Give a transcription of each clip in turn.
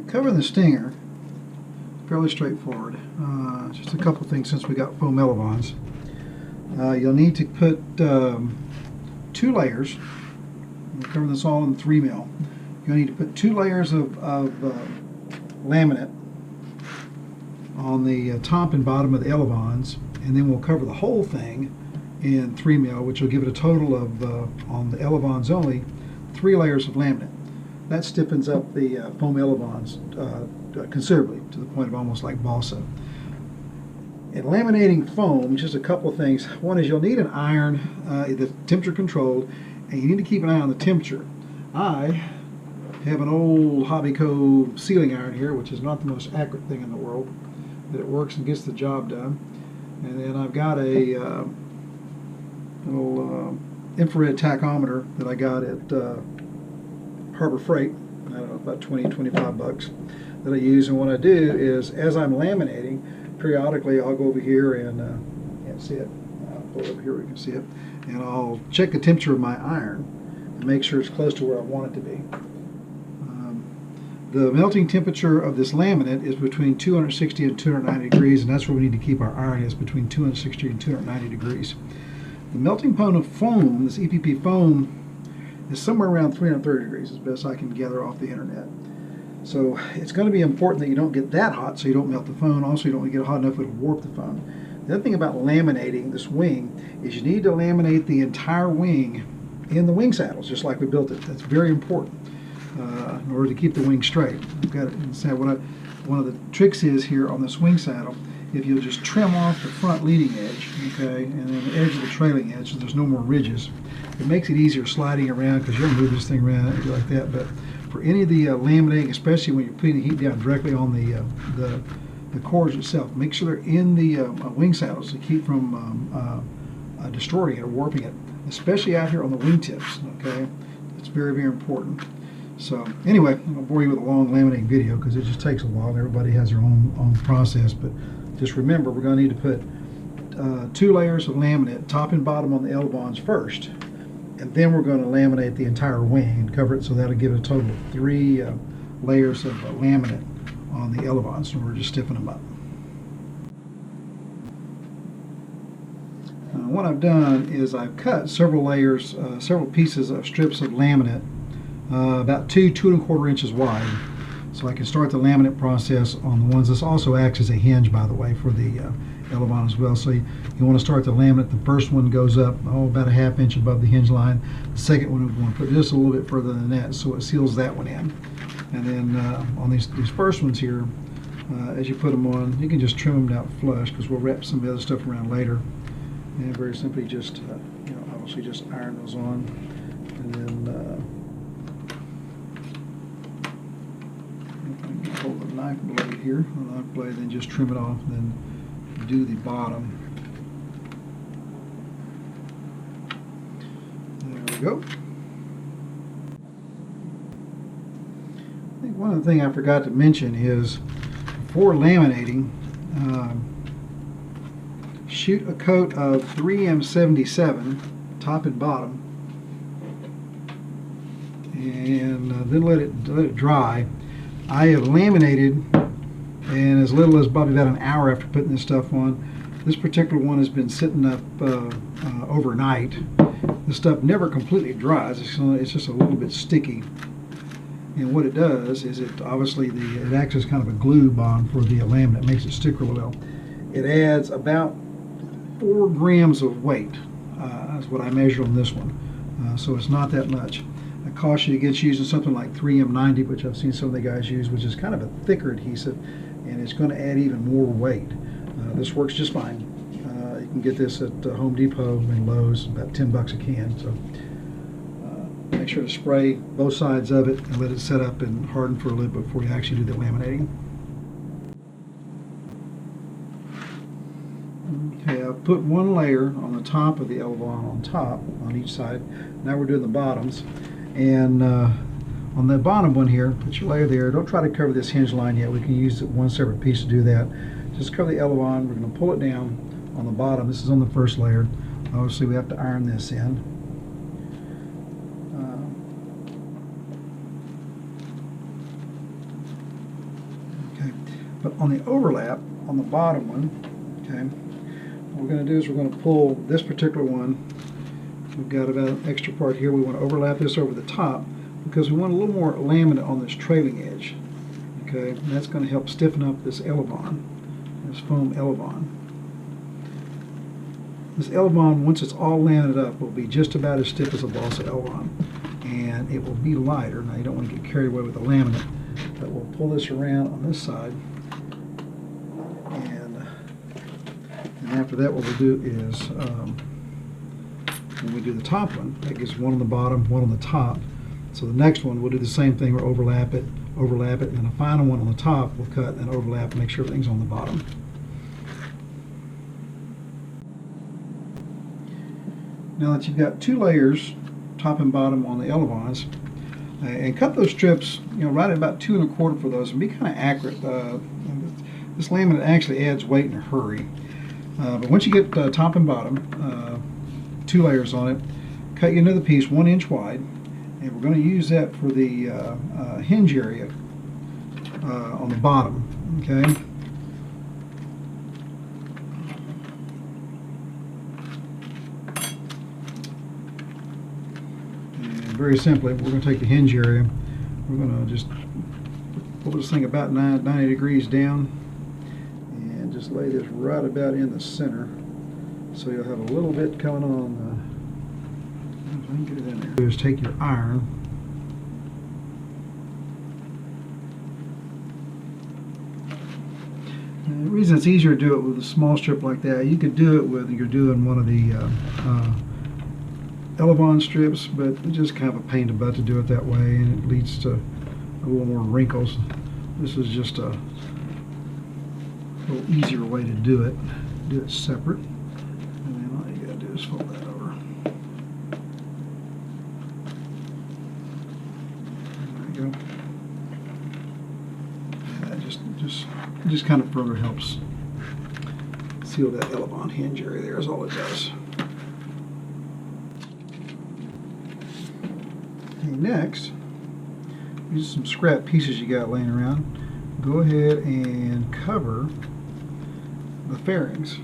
Covering the stinger, fairly straightforward. Just a couple things since we got foam elevons. You'll need to put 2 layers. We'll cover this all in 3 mil. You'll need to put 2 layers of laminate on the top and bottom of the elevons, and then we'll cover the whole thing in 3 mil, which will give it a total of, on the elevons only, 3 layers of laminate. That stiffens up the foam elevons considerably, to the point of almost like balsa. In laminating foam, just a couple of things. One is you'll need an iron that's temperature controlled, and you need to keep an eye on the temperature. I have an old Hobbyco sealing iron here, which is not the most accurate thing in the world, but it works and gets the job done. And then I've got a little infrared tachometer that I got at Harbor Freight. I don't know, about 20, 25 bucks that I use. And what I do is, as I'm laminating, periodically I'll go over here and can't see it. I'll pull it over here where you can see it, and I'll check the temperature of my iron and make sure it's close to where I want it to be. The melting temperature of this laminate is between 260 and 290 degrees, and that's where we need to keep our iron, is between 260 and 290 degrees. The melting point of foam, this EPP foam, is somewhere around 330 degrees, as best I can gather off the internet. So it's going to be important that you don't get that hot so you don't melt the foam. Also, you don't want to get hot enough it'll warp the foam. The other thing about laminating this wing is you need to laminate the entire wing in the wing saddles, just like we built it. That's very important in order to keep the wing straight. I've got it. One of the tricks is here on this wing saddle, if you'll just trim off the front leading edge, okay, and then the edge of the trailing edge, so there's no more ridges. It makes it easier sliding around, because you'll move this thing around like that. But for any of the laminating, especially when you're putting the heat down directly on the cores itself, make sure they're in the wing saddles to keep from distorting it or warping it, especially out here on the wingtips. Okay, it's very, very important. So anyway, I'm going to bore you with a long laminating video because it just takes a while. Everybody has their own process, but just remember, we're going to need to put 2 layers of laminate, top and bottom, on the elevons first, and then we're going to laminate the entire wing and cover it, so that'll give it a total of 3 layers of laminate on the elevons, and we're just stiffening them up. What I've done is I've cut several layers, several pieces of strips of laminate, about 2 1/4 inches wide, so I can start the laminate process on the ones. This also acts as a hinge, by the way, for the elevon as well. So you want to start the laminate. The first one goes up about a 1/2 inch above the hinge line. The second one we want to put just a little bit further than that, so it seals that one in. And then on these first ones here, as you put them on, you can just trim them out flush, because we'll wrap some of the other stuff around later. And very simply just obviously just iron those on, and then hold the knife blade here, the knife blade, then just trim it off, and then do the bottom. There we go. I think one other thing I forgot to mention is, before laminating, shoot a coat of 3M77 top and bottom, and then let it dry. I have laminated, and as little as probably about an hour after putting this stuff on. This particular one has been sitting up overnight. The stuff never completely dries. It's just a little bit sticky. And what it does is it acts as kind of a glue bond for the laminate. It makes it stick really well. It adds about 4 grams of weight. That's what I measured on this one. So it's not that much. I caution you against using something like 3M90, which I've seen some of the guys use, which is kind of a thicker adhesive, and it's going to add even more weight. This works just fine. You can get this at Home Depot and Lowe's, about 10 bucks a can. So make sure to spray both sides of it and let it set up and harden for a little bit before you actually do the laminating. Okay, I've put 1 layer on the top of the elevon on top, on each side. Now we're doing the bottoms. And on the bottom one here, put your layer there. Don't try to cover this hinge line yet. We can use one separate piece to do that. Just cover the elevon. We're going to pull it down on the bottom. This is on the first layer. Obviously, we have to iron this in. But on the overlap, on the bottom one, okay, what we're going to do is we're going to pull this particular one. We've got about an extra part here. We want to overlap this over the top because we want a little more laminate on this trailing edge. Okay, and that's going to help stiffen up this elevon, this foam elevon. This elevon, once it's all laminated up, will be just about as stiff as a balsa elevon, and it will be lighter. Now you don't want to get carried away with the laminate, but we'll pull this around on this side, and after that what we'll do is when we do the top one, that gives one on the bottom, one on the top. So the next one we'll do the same thing. We'll overlap it, and then the final one on the top we'll cut and overlap and make sure everything's on the bottom. Now that you've got two layers, top and bottom, on the elevons, and cut those strips, right at about 2 1/4 for those, and be kind of accurate. This laminate actually adds weight in a hurry. But once you get top and bottom, 2 layers on it, cut you another piece 1 inch wide, and we're going to use that for the hinge area on the bottom. Okay. Very simply, we're going to take the hinge area, we're going to just pull this thing about 90 degrees down and just lay this right about in the center, so you'll have a little bit coming on. If I can get it in there. Just take your iron, and the reason it's easier to do it with a small strip like that, you could do it with, you're doing one of the elevon strips, but it's just kind of a pain in the butt to do it that way, and it leads to a little more wrinkles. This is just a little easier way to do it. Do it separate, and then all you gotta do is fold that over. There you go. And that just kind of further helps seal that elevon hinge area there, is all it does. Next, use some scrap pieces you got laying around. Go ahead and cover the fairings.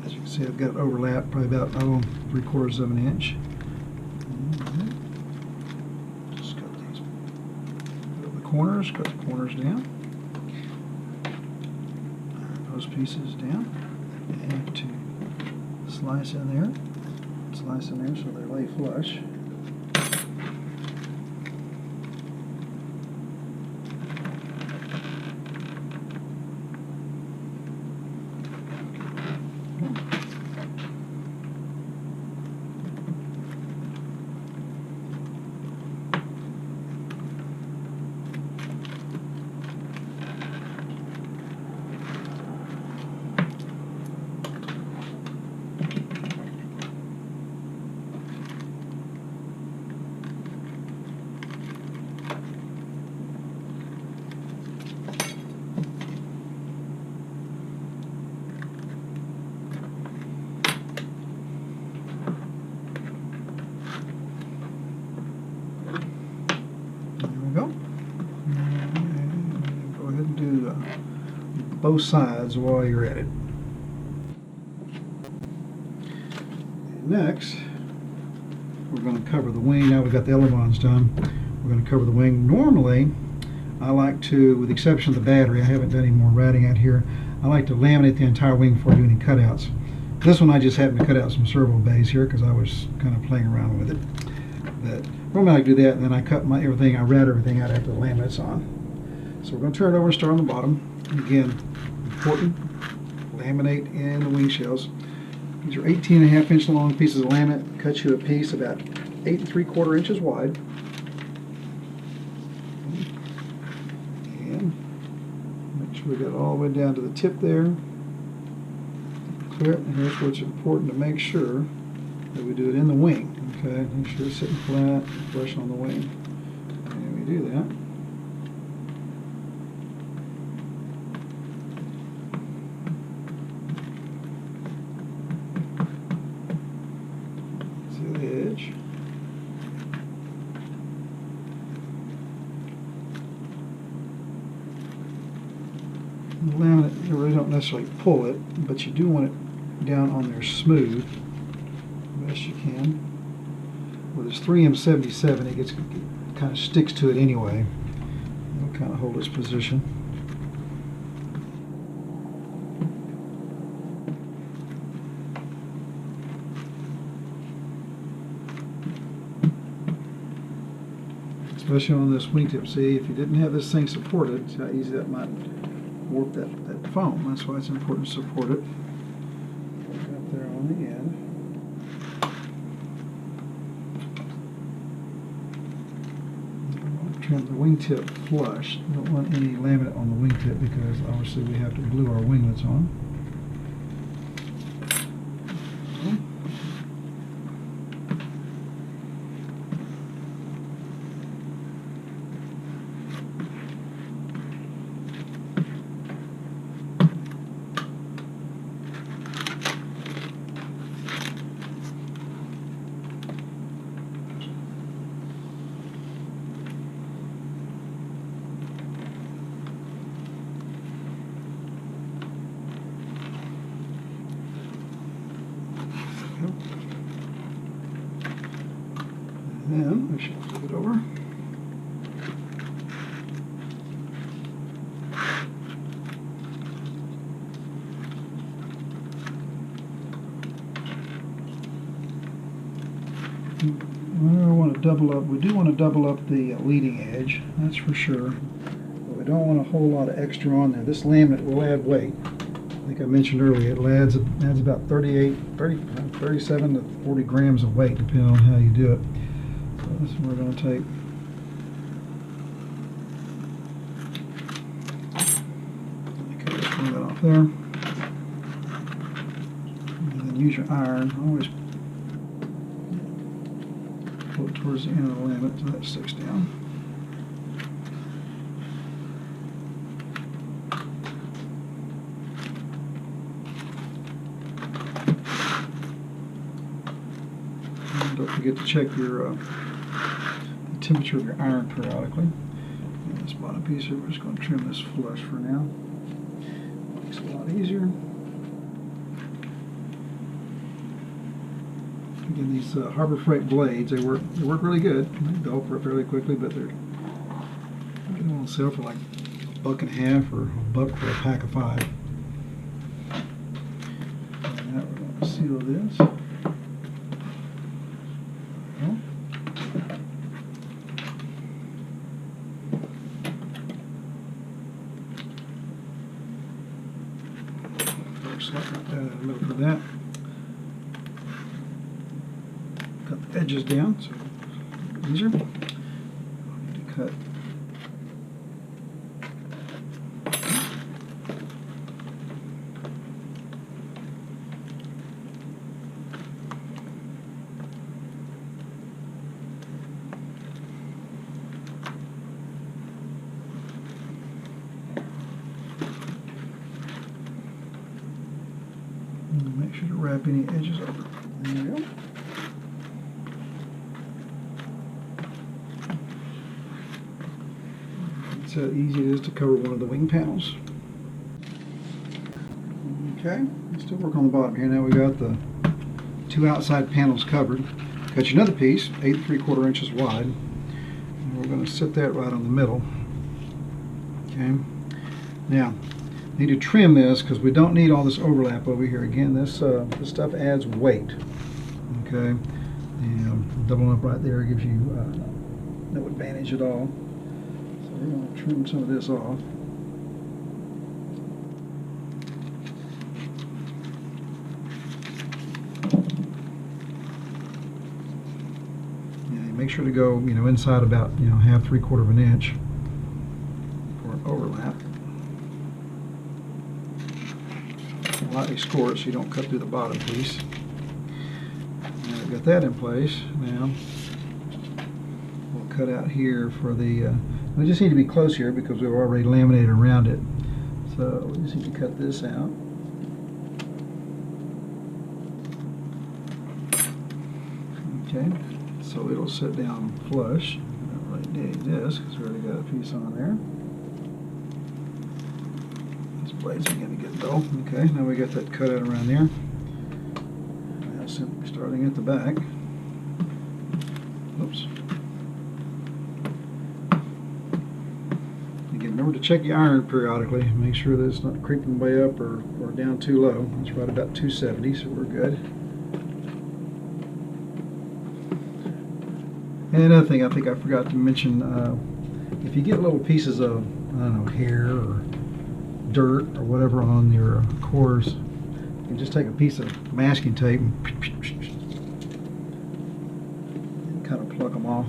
As you can see, I've got it overlapped probably about 3/4 of an inch. Corners, cut the corners down, those pieces down, and to slice in there so they lay flush. Both sides while you're at it. Next, we're going to cover the wing. Now we've got the elevons done, we're going to cover the wing. Normally, I like to, with the exception of the battery, I haven't done any more ratting out here, I like to laminate the entire wing before I do any cutouts. This one I just happened to cut out some servo bays here because I was kind of playing around with it. But normally I do that, and then I cut I rat everything out after the laminate's on. So we're going to turn it over and start on the bottom. Again, important, laminate in the wing shells. These are 18.5 inch long pieces of laminate. Cut you a piece about 8 3/4 inches wide. And make sure we get it all the way down to the tip there. Clear it, and here's what's important to make sure that we do it in the wing. Okay, make sure it's sitting flat, flush on the wing. And we do that. don't necessarily pull it, but you do want it down on there smooth, best you can. With this 3M77, it kind of sticks to it anyway. It'll kind of hold its position. Especially on this wingtip. See, if you didn't have this thing supported, see how easy that might warp that foam. That's why it's important to support it. Up there on the end. Trim the wingtip flush. Don't want any laminate on the wingtip because obviously we have to glue our winglets on. And then we should flip it over. We do want to double up the leading edge, that's for sure. But we don't want a whole lot of extra on there. This laminate will add weight. I think I mentioned earlier, it adds about 37 to 40 grams of weight, depending on how you do it. So this is what we're going to take. Okay, just bring that off there. And then use your iron. Always pull it towards the end of the laminate so that sticks down. And don't forget to check your the temperature of your iron periodically. And this bottom piece here, we're just going to trim this flush for now. Makes it a lot easier. Again, these Harbor Freight blades, they work really good. They dull fairly quickly, but they're on sale for like $1.50 or $1 for a pack of 5. And now we're going to seal this. First, like look for that. Cut the edges down, so easier. I need to cut. And make sure to wrap any edges over. There we go. That's how easy it is to cover one of the wing panels. Okay, let's still work on the bottom here. Now we got the 2 outside panels covered. Got you another piece, 8 3/4 inches wide. And we're going to set that right on the middle. Okay. Now, need to trim this because we don't need all this overlap over here. Again, this stuff adds weight. Okay, and doubling up right there gives you no advantage at all. So we're going to trim some of this off. Yeah, make sure to go, inside about 1/2 3/4 of an inch for an overlap. Lightly score it so you don't cut through the bottom piece. Now we've got that in place. Now we'll cut out here for the. We just need to be close here because we've already laminated around it. So we just need to cut this out. Okay, so it'll sit down flush. I don't really need this because we already got a piece on there. blade's beginning to get dull. Okay, now we got that cut out around there. Now simply starting at the back. Oops. Again, remember to check your iron periodically. Make sure that it's not creeping way up or down too low. It's right about 270, so we're good. And another thing I think I forgot to mention, if you get little pieces of, I don't know, hair or dirt or whatever on your cores, you can just take a piece of masking tape and kind of pluck them off.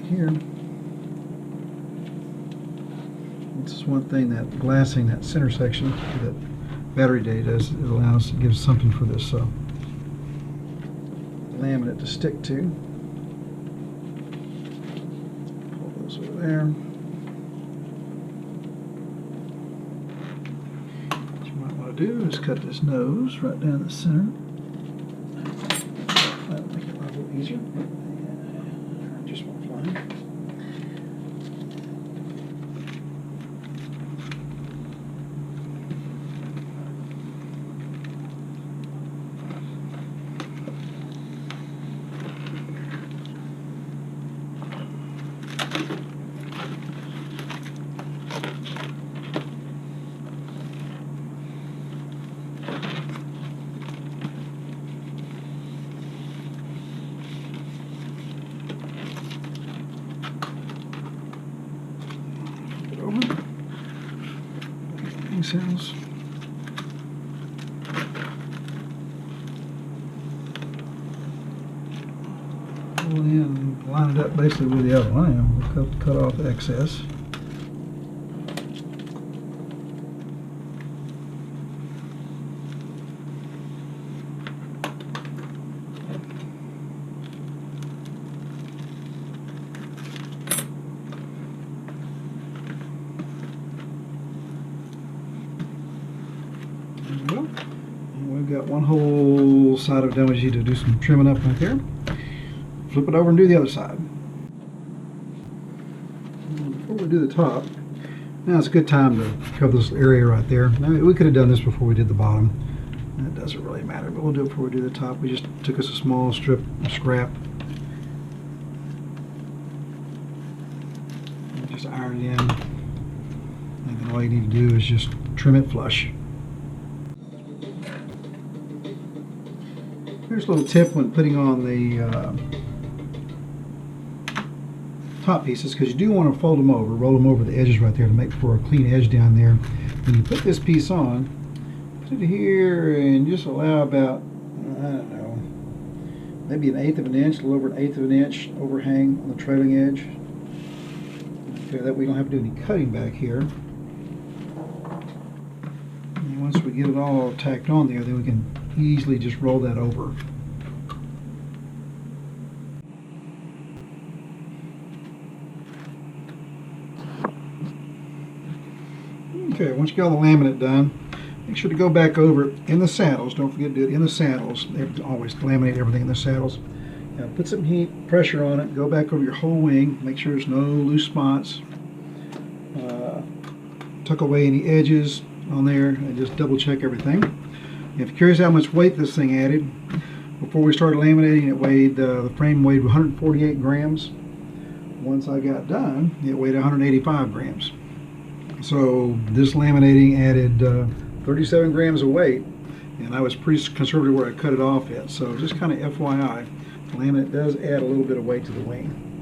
Here, this is one thing that glassing that center section that battery day does. It allows, it gives something for this laminate to stick to. Pull those over there. What you might want to do is cut this nose right down the center. That'll make it a little easier. Just one flying. Sounds. Pull it in and line it up basically with the other line. We'll cut off the excess. We've got one whole side of it done. We need to do some trimming up right there. Flip it over and do the other side. Before we do the top, now it's a good time to cover this area right there. Now, we could have done this before we did the bottom. It doesn't really matter, but we'll do it before we do the top. We just took us a small strip of scrap. And just iron it in. And then all you need to do is just trim it flush. Here's a little tip when putting on the top pieces, because you do want to fold them over, roll them over the edges right there to make for a clean edge down there. When you put this piece on, put it here and just allow about, I don't know, maybe 1/8 of an inch, a little over 1/8 of an inch overhang on the trailing edge. Okay, that we don't have to do any cutting back here. And once we get it all tacked on there, then we can easily just roll that over. Okay, once you get all the laminate done, make sure to go back over it in the saddles. Don't forget to do it in the saddles. Always laminate everything in the saddles. Now put some heat, pressure on it, go back over your whole wing, make sure there's no loose spots. Tuck away any edges on there and just double check everything. If you're curious how much weight this thing added, before we started laminating, it weighed, the frame weighed 148 grams. Once I got done, it weighed 185 grams. So this laminating added 37 grams of weight, and I was pretty conservative where I cut it off at. So just kind of FYI, the laminate does add a little bit of weight to the wing.